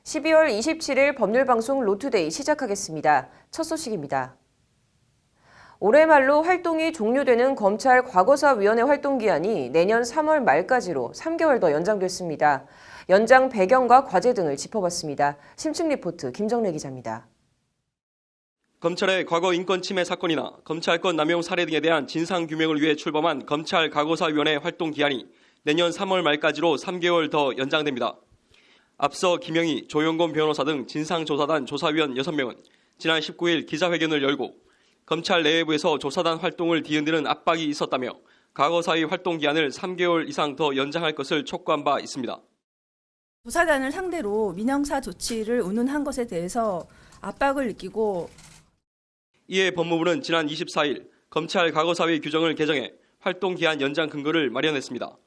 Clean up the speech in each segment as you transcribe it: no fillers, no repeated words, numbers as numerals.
12월 27일 법률방송 로투데이 시작하겠습니다. 첫 소식입니다. 올해 말로 활동이 종료되는 검찰 과거사위원회 활동기한이 내년 3월 말까지로 3개월 더 연장됐습니다. 연장 배경과 과제 등을 짚어봤습니다. 심층 리포트 김정래 기자입니다. 검찰의 과거 인권 침해 사건이나 검찰권 남용 사례 등에 대한 진상규명을 위해 출범한 검찰 과거사위원회 활동기한이 내년 3월 말까지로 3개월 더 연장됩니다. 앞서 김영희, 조영곤 변호사 등 진상조사단 조사위원 6명은 지난 19일 기자회견을 열고 검찰 내부에서 조사단 활동을 뒤흔드는 압박이 있었다며 과거사위 활동기한을 3개월 이상 더 연장할 것을 촉구한 바 있습니다. 조사단을 상대로 민형사 조치를 운운한 것에 대해서 압박을 느끼고 이에 법무부는 지난 24일 검찰 과거사위 규정을 개정해 활동기한 연장 근거를 마련했습니다.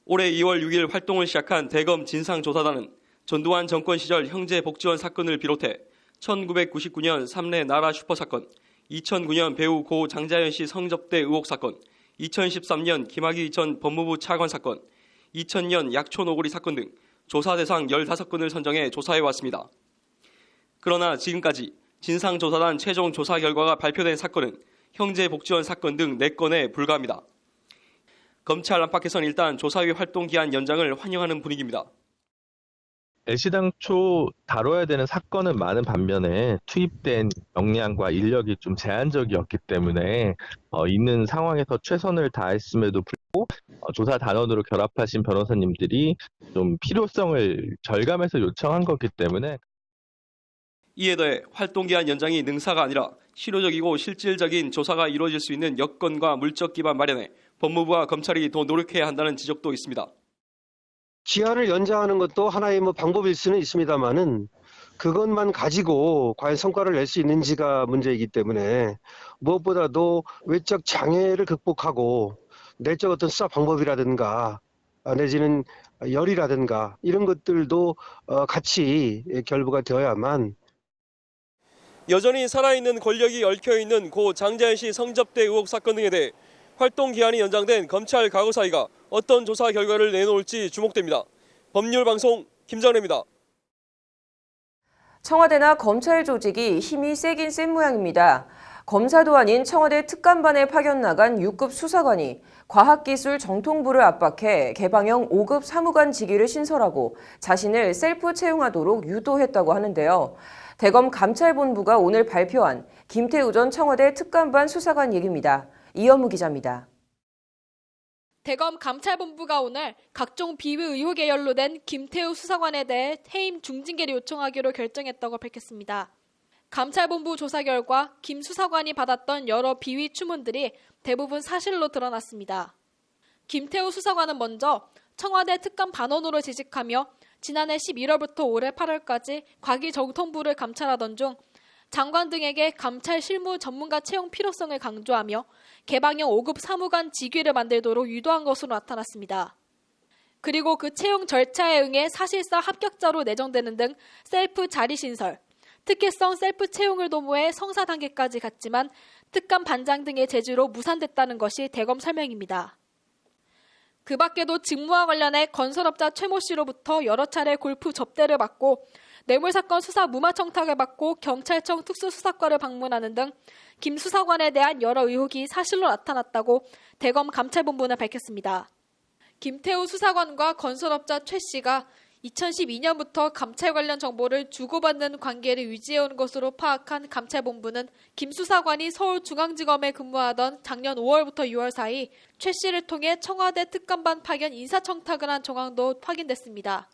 올해 2월 6일 활동을 시작한 대검 진상조사단은 전두환 정권 시절 형제 복지원 사건을 비롯해 1999년 삼례 나라 슈퍼 사건, 2009년 배우 고 장자연 씨 성접대 의혹 사건, 2013년 김학의 전 법무부 차관 사건, 2000년 약촌 오거리 사건 등 조사 대상 15건을 선정해 조사해왔습니다. 그러나 지금까지 진상조사단 최종 조사 결과가 발표된 사건은 형제 복지원 사건 등 4건에 불과합니다. 검찰 안팎에서는 일단 조사위 활동기한 연장을 환영하는 분위기입니다. 애시당초 다뤄야 되는 사건은 많은 반면에 투입된 역량과 인력이 좀 제한적이었기 때문에 있는 상황에서 최선을 다했음에도 불구하고 조사 단원으로 결합하신 변호사님들이 좀 필요성을 절감해서 요청한 거기 때문에 이에 더해 활동기한 연장이 능사가 아니라 실효적이고 실질적인 조사가 이루어질 수 있는 여건과 물적 기반 마련에 법무부와 검찰이 더 노력해야 한다는 지적도 있습니다. 기한을 연장하는 것도 하나의 방법일 수는 있습니다만은 그것만 가지고 과연 성과를 낼 수 있는지가 문제이기 때문에 무엇보다도 외적 장애를 극복하고 내적 어떤 수사 방법이라든가 내지는 열이라든가 이런 것들도 같이 결부가 되어야만 여전히 살아있는 권력이 얽혀있는 고 장자연 씨 성접대 의혹 사건 등에 대해 활동기한이 연장된 검찰 과거사위가 어떤 조사 결과를 내놓을지 주목됩니다. 법률방송 김정래입니다. 청와대나 검찰 조직이 힘이 세긴 센 모양입니다. 검사도 아닌 청와대 특감반에 파견 나간 6급 수사관이 과학기술정통부를 압박해 개방형 5급 사무관 직위를 신설하고 자신을 셀프 채용하도록 유도했다고 하는데요. 대검 감찰본부가 오늘 발표한 김태우 전 청와대 특감반 수사관 얘기입니다. 이현무 기자입니다. 대검 감찰본부가 오늘 각종 비위 의혹에 연루된 김태우 수사관에 대해 해임 중징계를 요청하기로 결정했다고 밝혔습니다. 감찰본부 조사 결과 김 수사관이 받았던 여러 비위 추문들이 대부분 사실로 드러났습니다. 김태우 수사관은 먼저 청와대 특감 반원으로 재직하며 지난해 11월부터 올해 8월까지 과기정통부를 감찰하던 중 장관 등에게 감찰 실무 전문가 채용 필요성을 강조하며 개방형 5급 사무관 직위를 만들도록 유도한 것으로 나타났습니다. 그리고 그 채용 절차에 응해 사실상 합격자로 내정되는 등 셀프 자리 신설, 특혜성 셀프 채용을 도모해 성사 단계까지 갔지만 특감 반장 등의 제지로 무산됐다는 것이 대검 설명입니다. 그 밖에도 직무와 관련해 건설업자 최모 씨로부터 여러 차례 골프 접대를 받고 뇌물사건 수사 무마청탁을 받고 경찰청 특수수사과를 방문하는 등 김 수사관에 대한 여러 의혹이 사실로 나타났다고 대검 감찰본부는 밝혔습니다. 김태우 수사관과 건설업자 최 씨가 2012년부터 감찰 관련 정보를 주고받는 관계를 유지해온 것으로 파악한 감찰본부는 김 수사관이 서울중앙지검에 근무하던 작년 5월부터 6월 사이 최 씨를 통해 청와대 특감반 파견 인사청탁을 한 정황도 확인됐습니다.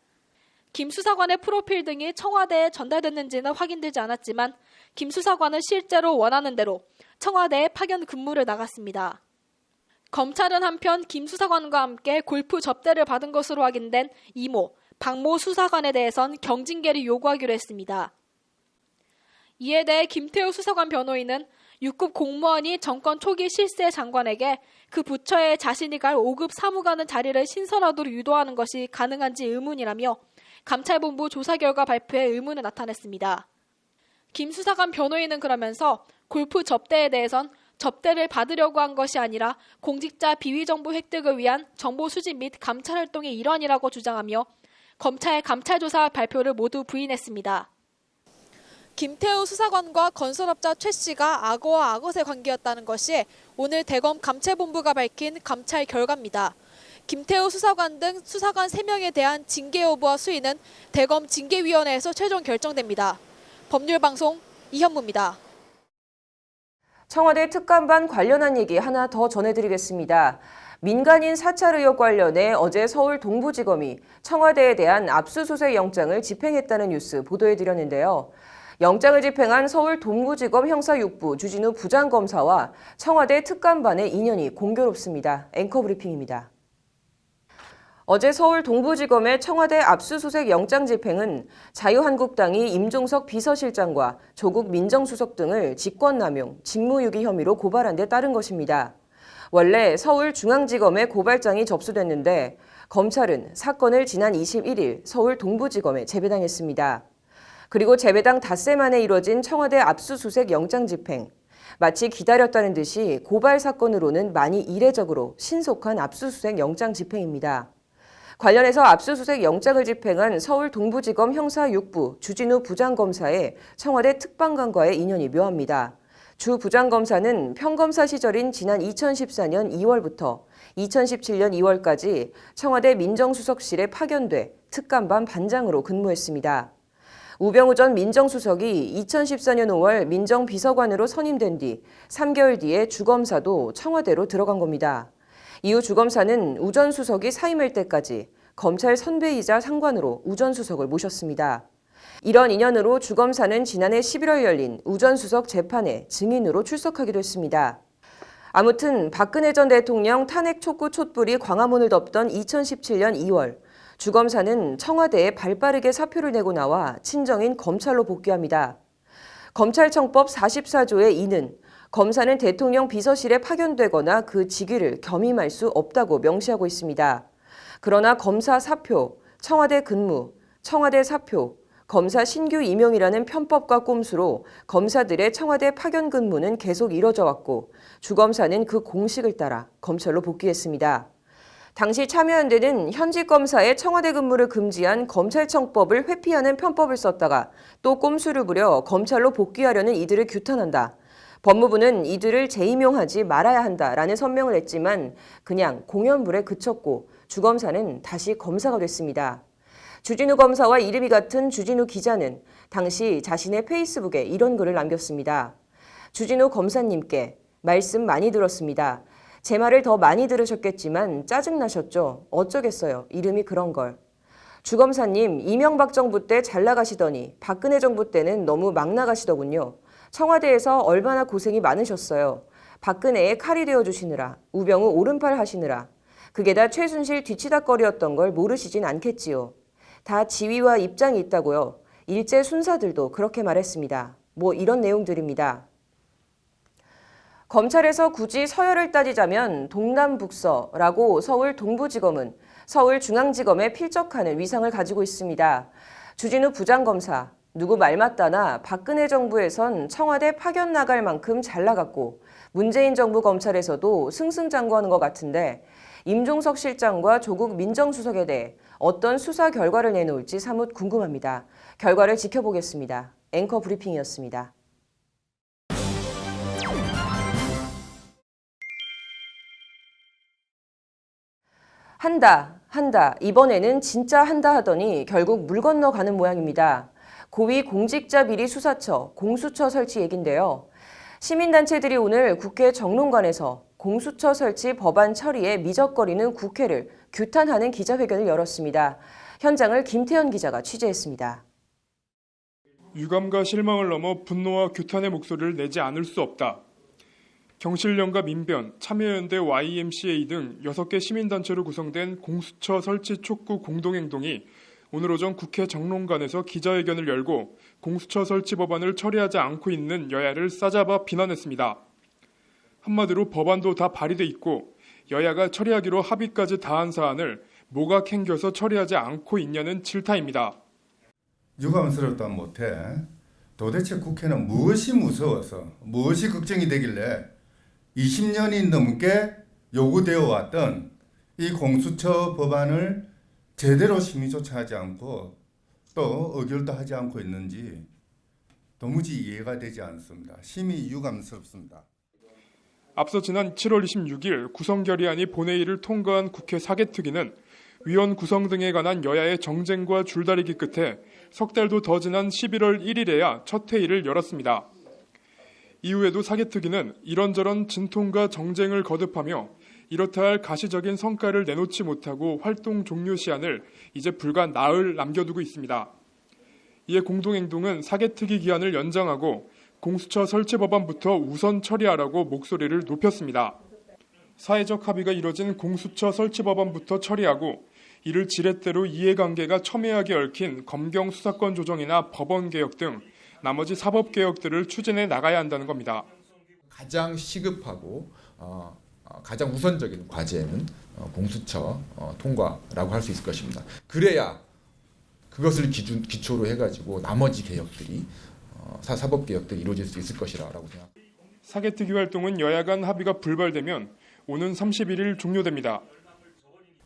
김 수사관의 프로필 등이 청와대에 전달됐는지는 확인되지 않았지만 김 수사관은 실제로 원하는 대로 청와대에 파견 근무를 나갔습니다. 검찰은 한편 김 수사관과 함께 골프 접대를 받은 것으로 확인된 이모, 박모 수사관에 대해선 경징계를 요구하기로 했습니다. 이에 대해 김태우 수사관 변호인은 6급 공무원이 정권 초기 실세 장관에게 그 부처에 자신이 갈 5급 사무관의 자리를 신설하도록 유도하는 것이 가능한지 의문이라며 감찰본부 조사 결과 발표에 의문을 나타냈습니다. 김 수사관 변호인은 그러면서 골프 접대에 대해선 접대를 받으려고 한 것이 아니라 공직자 비위 정보 획득을 위한 정보 수집 및 감찰 활동의 일환이라고 주장하며 검찰 감찰조사 발표를 모두 부인했습니다. 김태우 수사관과 건설업자 최 씨가 악어와 악어새 관계였다는 것이 오늘 대검 감찰본부가 밝힌 감찰 결과입니다. 김태우 수사관 등 수사관 3명에 대한 징계 여부와 수위는 대검 징계위원회에서 최종 결정됩니다. 법률방송 이현무입니다. 청와대 특감반 관련한 얘기 하나 더 전해드리겠습니다. 민간인 사찰 의혹 관련해 어제 서울 동부지검이 청와대에 대한 압수수색 영장을 집행했다는 뉴스 보도해드렸는데요. 영장을 집행한 서울 동부지검 형사 6부 주진우 부장검사와 청와대 특감반의 인연이 공교롭습니다. 앵커 브리핑입니다. 어제 서울 동부지검의 청와대 압수수색 영장 집행은 자유한국당이 임종석 비서실장과 조국 민정수석 등을 직권남용, 직무유기 혐의로 고발한 데 따른 것입니다. 원래 서울중앙지검에 고발장이 접수됐는데 검찰은 사건을 지난 21일 서울 동부지검에 재배당했습니다. 그리고 재배당 닷새 만에 이뤄진 청와대 압수수색 영장 집행. 마치 기다렸다는 듯이 고발 사건으로는 많이 이례적으로 신속한 압수수색 영장 집행입니다. 관련해서 압수수색 영장을 집행한 서울 동부지검 형사 6부 주진우 부장검사의 청와대 특방관과의 인연이 묘합니다. 주 부장검사는 평검사 시절인 지난 2014년 2월부터 2017년 2월까지 청와대 민정수석실에 파견돼 특감반 반장으로 근무했습니다. 우병우 전 민정수석이 2014년 5월 민정비서관으로 선임된 뒤 3개월 뒤에 주검사도 청와대로 들어간 겁니다. 이후 주검사는 우 전 수석이 사임할 때까지 검찰 선배이자 상관으로 우 전 수석을 모셨습니다. 이런 인연으로 주검사는 지난해 11월 열린 우 전 수석 재판에 증인으로 출석하기도 했습니다. 아무튼 박근혜 전 대통령 탄핵 촉구 촛불이 광화문을 덮던 2017년 2월 주검사는 청와대에 발빠르게 사표를 내고 나와 친정인 검찰로 복귀합니다. 검찰청법 44조의 2는 검사는 대통령 비서실에 파견되거나 그 직위를 겸임할 수 없다고 명시하고 있습니다. 그러나 검사 사표, 청와대 근무, 청와대 사표, 검사 신규 임용이라는 편법과 꼼수로 검사들의 청와대 파견 근무는 계속 이뤄져 왔고 주검사는 그 공식을 따라 검찰로 복귀했습니다. 당시 참여연대는 현직 검사의 청와대 근무를 금지한 검찰청법을 회피하는 편법을 썼다가 또 꼼수를 부려 검찰로 복귀하려는 이들을 규탄한다. 법무부는 이들을 재임용하지 말아야 한다라는 선명을 했지만 그냥 공연불에 그쳤고 주검사는 다시 검사가 됐습니다. 주진우 검사와 이름이 같은 주진우 기자는 당시 자신의 페이스북에 이런 글을 남겼습니다. 주진우 검사님께 말씀 많이 들었습니다. 제 말을 더 많이 들으셨겠지만 짜증나셨죠? 어쩌겠어요. 이름이 그런 걸. 주검사님, 이명박 정부 때 잘 나가시더니 박근혜 정부 때는 너무 막 나가시더군요. 청와대에서 얼마나 고생이 많으셨어요. 박근혜의 칼이 되어주시느라, 우병우 오른팔 하시느라. 그게 다 최순실 뒤치다거리였던 걸 모르시진 않겠지요. 다 지위와 입장이 있다고요. 일제 순사들도 그렇게 말했습니다. 뭐 이런 내용들입니다. 검찰에서 굳이 서열을 따지자면 동남북서라고 서울 동부지검은 서울중앙지검에 필적하는 위상을 가지고 있습니다. 주진우 부장검사, 누구 말 맞다나 박근혜 정부에선 청와대 파견 나갈 만큼 잘 나갔고 문재인 정부 검찰에서도 승승장구하는 것 같은데 임종석 실장과 조국 민정수석에 대해 어떤 수사 결과를 내놓을지 사뭇 궁금합니다. 결과를 지켜보겠습니다. 앵커 브리핑이었습니다. 한다. 이번에는 진짜 한다 하더니 결국 물 건너가는 모양입니다. 고위공직자비리수사처, 공수처 설치 얘긴데요. 시민단체들이 오늘 국회 정론관에서 공수처 설치 법안 처리에 미적거리는 국회를 규탄하는 기자회견을 열었습니다. 현장을 김태현 기자가 취재했습니다. 유감과 실망을 넘어 분노와 규탄의 목소리를 내지 않을 수 없다. 경실련과 민변, 참여연대 YMCA 등 6개 시민단체로 구성된 공수처 설치 촉구 공동행동이 오늘 오전 국회 정론관에서 기자회견을 열고 공수처 설치 법안을 처리하지 않고 있는 여야를 싸잡아 비난했습니다. 한마디로 법안도 다 발의돼 있고 여야가 처리하기로 합의까지 다한 사안을 뭐가 캥겨서 처리하지 않고 있냐는 질타입니다. 유감스럽다 못해 도대체 국회는 무엇이 무서워서 무엇이 걱정이 되길래 20년이 넘게 요구되어 왔던 이 공수처 법안을 제대로 심의조차 하지 않고 또 의결도 하지 않고 있는지 도무지 이해가 되지 않습니다. 심히 유감스럽습니다. 앞서 지난 7월 26일 구성 결의안이 본회의를 통과한 국회 사개특위는 위원 구성 등에 관한 여야의 정쟁과 줄다리기 끝에 석 달도 더 지난 11월 1일에야 첫 회의를 열었습니다. 이후에도 사개특위는 이런저런 진통과 정쟁을 거듭하며 이렇다 할 가시적인 성과를 내놓지 못하고 활동 종료 시한을 이제 불과 나흘 남겨두고 있습니다. 이에 공동행동은 사개특위 기한을 연장하고 공수처 설치 법안부터 우선 처리하라고 목소리를 높였습니다. 사회적 합의가 이뤄진 공수처 설치 법안부터 처리하고 이를 지렛대로 이해관계가 첨예하게 얽힌 검경 수사권 조정이나 법원 개혁 등 나머지 사법 개혁들을 추진해 나가야 한다는 겁니다. 가장 시급하고 가장 우선적인 과제는 공수처 통과라고 할 수 있을 것입니다. 그래야 그것을 기초로 해가지고 나머지 개혁들이 사법 개혁들이 이루어질 수 있을 것이라고 생각합니다. 사개특위 활동은 여야 간 합의가 불발되면 오는 31일 종료됩니다.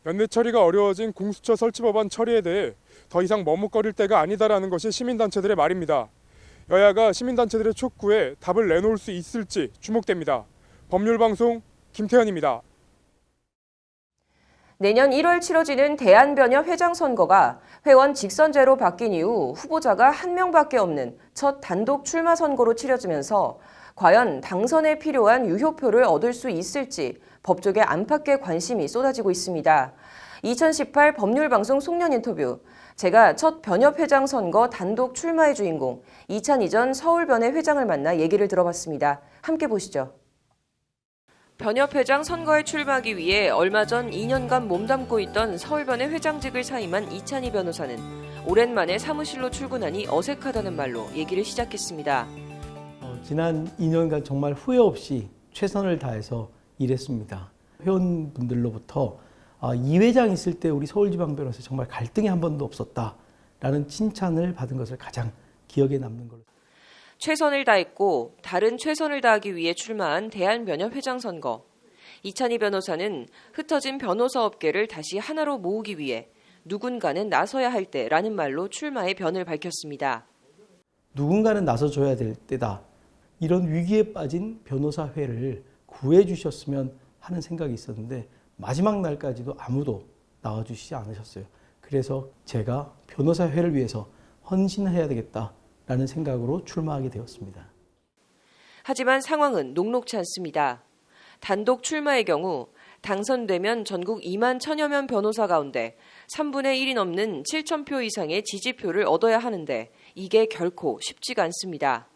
연내 처리가 어려워진 공수처 설치 법안 처리에 대해 더 이상 머뭇거릴 때가 아니다라는 것이 시민단체들의 말입니다. 여야가 시민단체들의 촉구에 답을 내놓을 수 있을지 주목됩니다. 법률방송 김태현입니다. 내년 1월 치러지는 대한변협 회장 선거가 회원 직선제로 바뀐 이후 후보자가 한 명밖에 없는 첫 단독 출마 선거로 치러지면서 과연 당선에 필요한 유효표를 얻을 수 있을지 법조계 안팎의 관심이 쏟아지고 있습니다. 2018 법률방송 송년 인터뷰. 제가 첫 변협 회장 선거 단독 출마의 주인공 이찬희 전 서울변의 회장을 만나 얘기를 들어봤습니다. 함께 보시죠. 변협 회장 선거에 출마하기 위해 얼마 전 2년간 몸담고 있던 서울변의 회장직을 사임한 이찬희 변호사는 오랜만에 사무실로 출근하니 어색하다는 말로 얘기를 시작했습니다. 지난 2년간 정말 후회 없이 최선을 다해서 일했습니다. 회원분들로부터 이 회장 있을 때 우리 서울지방변호사 정말 갈등이 한 번도 없었다라는 칭찬을 받은 것을 가장 기억에 남는 걸로. 최선을 다했고 다른 최선을 다하기 위해 출마한 대한변협 회장 선거. 이찬희 변호사는 흩어진 변호사 업계를 다시 하나로 모으기 위해 누군가는 나서야 할 때라는 말로 출마의 변을 밝혔습니다. 누군가는 나서줘야 될 때다. 이런 위기에 빠진 변호사회를 구해주셨으면 하는 생각이 있었는데 마지막 날까지도 아무도 나와주시지 않으셨어요. 그래서 제가 변호사회를 위해서 헌신해야 되겠다라는 생각으로 출마하게 되었습니다. 하지만 상황은 녹록지 않습니다. 단독 출마의 경우 당선되면 전국 2만 1천여 명 변호사 가운데 3분의 1이 넘는 7,000표 이상의 지지표를 얻어야 하는데 이게 결코 쉽지가 않습니다.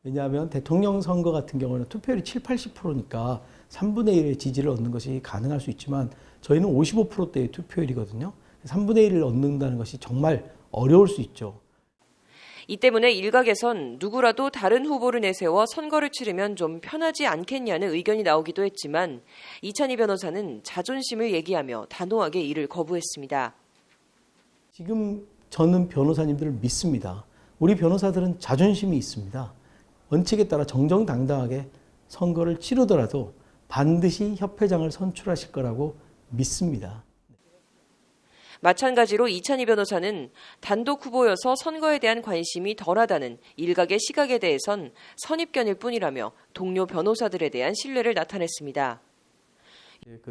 왜냐하면 대통령 선거 같은 경우는 투표율이 70-80%니까 3분의 1의 지지를 얻는 것이 가능할 수 있지만 저희는 55%대의 투표율이거든요. 3분의 1을 얻는다는 것이 정말 어려울 수 있죠. 이 때문에 일각에선 누구라도 다른 후보를 내세워 선거를 치르면 좀 편하지 않겠냐는 의견이 나오기도 했지만 이찬희 변호사는 자존심을 얘기하며 단호하게 이를 거부했습니다. 지금 저는 변호사님들을 믿습니다. 우리 변호사들은 자존심이 있습니다. 원칙에 따라 정정당당하게 선거를 치르더라도 반드시 협회장을 선출하실 거라고 믿습니다. 마찬가지로 이찬희 변호사는 단독 후보여서 선거에 대한 관심이 덜하다는 일각의 시각에 대해선 선입견일 뿐이라며 동료 변호사들에 대한 신뢰를 나타냈습니다.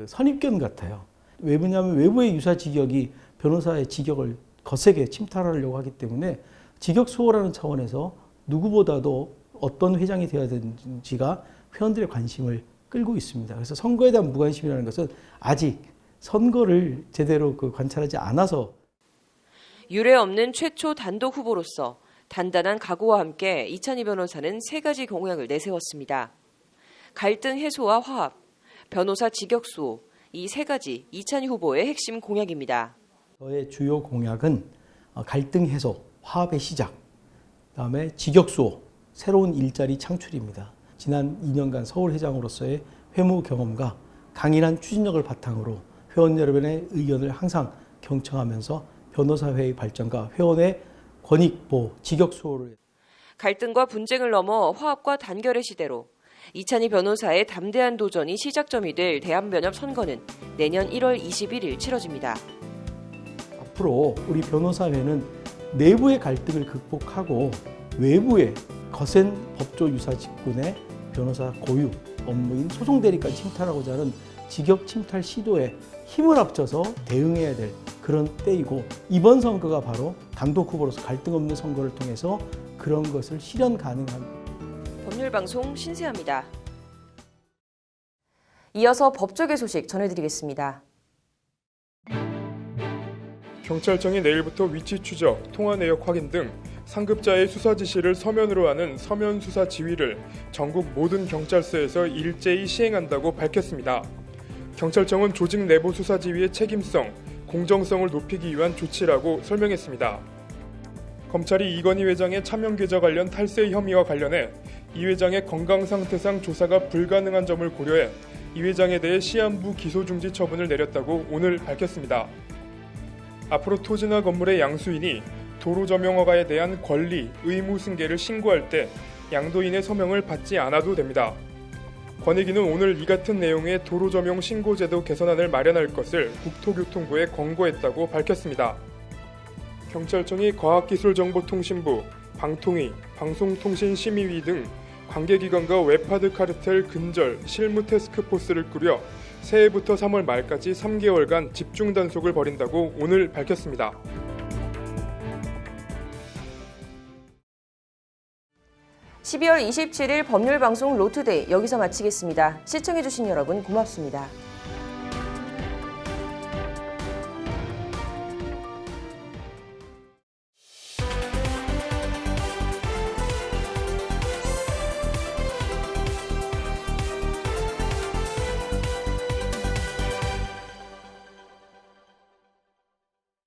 선입견 같아요. 왜냐하면 외부의 유사 직역이 변호사의 직역을 거세게 침탈하려고 하기 때문에 직역 수호라는 차원에서 누구보다도 어떤 회장이 되어야 되는지가 회원들의 관심을 끌고 있습니다. 그래서 선거에 대한 무관심이라는 것은 아직 선거를 제대로 관찰하지 않아서. 유례 없는 최초 단독 후보로서 단단한 각오와 함께 이찬희 변호사는 3가지 공약을 내세웠습니다. 갈등 해소와 화합, 변호사 직역 수호, 이 3가지 이찬희 후보의 핵심 공약입니다. 저의 주요 공약은 갈등 해소, 화합의 시작, 그다음에 직역 수호, 새로운 일자리 창출입니다. 지난 2년간 서울회장으로서의 회무 경험과 강인한 추진력을 바탕으로 회원 여러분의 의견을 항상 경청하면서 변호사회의 발전과 회원의 권익 보호, 직역 수호를. 갈등과 분쟁을 넘어 화합과 단결의 시대로 이찬희 변호사의 담대한 도전이 시작점이 될 대한변협 선거는 내년 1월 21일 치러집니다. 앞으로 우리 변호사회는 내부의 갈등을 극복하고 외부의 거센 법조 유사 직군의 변호사 고유 업무인 소송 대리까지 침탈하고자 하는 직역 침탈 시도에 힘을 합쳐서 대응해야 될 그런 때이고, 이번 선거가 바로 단독 후보로서 갈등 없는 선거를 통해서 그런 것을 실현 가능한 법률방송 신세아입니다. 이어서 법조계 소식 전해드리겠습니다. 경찰청이 내일부터 위치 추적, 통화 내역 확인 등 상급자의 수사 지시를 서면으로 하는 서면 수사 지휘를 전국 모든 경찰서에서 일제히 시행한다고 밝혔습니다. 경찰청은 조직 내부 수사 지휘의 책임성, 공정성을 높이기 위한 조치라고 설명했습니다. 검찰이 이건희 회장의 차명 계좌 관련 탈세 혐의와 관련해 이 회장의 건강 상태상 조사가 불가능한 점을 고려해 이 회장에 대해 시한부 기소 중지 처분을 내렸다고 오늘 밝혔습니다. 앞으로 토지나 건물의 양수인이 도로 점용 허가에 대한 권리, 의무 승계를 신고할 때 양도인의 서명을 받지 않아도 됩니다. 권익위는 오늘 이 같은 내용의 도로 점용 신고제도 개선안을 마련할 것을 국토교통부에 권고했다고 밝혔습니다. 경찰청이 과학기술정보통신부, 방통위, 방송통신심의위 등 관계기관과 웹하드 카르텔 근절 실무 태스크포스를 꾸려 새해부터 3월 말까지 3개월간 집중 단속을 벌인다고 오늘 밝혔습니다. (12월 27일) 법률방송 로투데이 여기서 마치겠습니다. 시청해주신 여러분 고맙습니다.